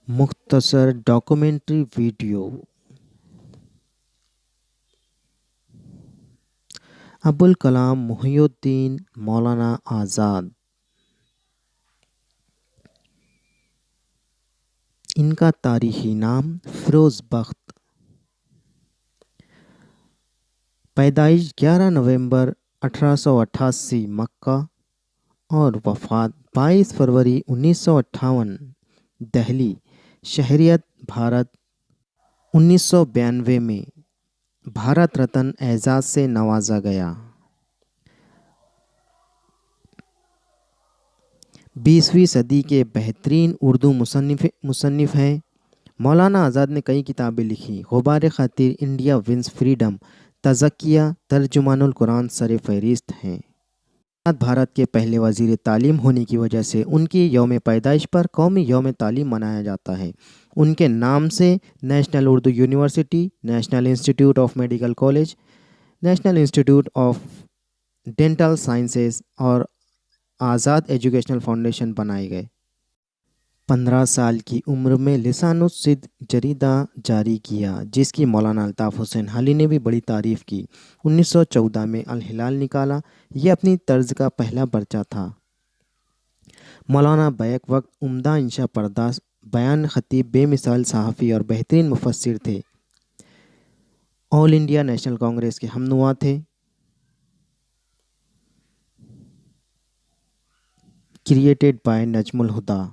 مختصر documentary video Abul Kalam محی الدین مولانا آزاد۔ ان کا تاریخی نام فیروز بخت۔ پیدائش 11 نومبر 1888 مکہ اور وفات 22 فروری 1958 دہلی۔ شہریت بھارت۔ 1992 میں بھارت رتن اعزاز سے نوازا گیا۔ 20ویں صدی کے بہترین اردو مصنف ہیں۔ مولانا آزاد نے کئی کتابیں لکھی۔ غبار خاطر، انڈیا ونز فریڈم، تزکیہ، ترجمان القرآن سر فہرست ہیں۔ آزاد بھارت کے پہلے وزیر تعلیم ہونے کی وجہ سے ان کی یوم پیدائش پر قومی یوم تعلیم منایا جاتا ہے۔ ان کے نام سے national Urdu university, national institute of medical college, national institute of dental sciences اور آزاد ایجوکیشنل فاؤنڈیشن بنائے گئے۔ 15 سال کی عمر میں لسان الصدق جریدہ جاری کیا، جس کی مولانا الطاف حسین حالی نے بھی بڑی تعریف کی۔ 1914 میں الہلال نکالا، یہ اپنی طرز کا پہلا پرچہ تھا۔ مولانا بیک وقت عمدہ انشا پرداز، بیان خطیب، بے مثال صحافی اور بہترین مفسر تھے۔ آل انڈیا نیشنل کانگریس کے ہم نوا تھے۔ Created by Najm Alhuda.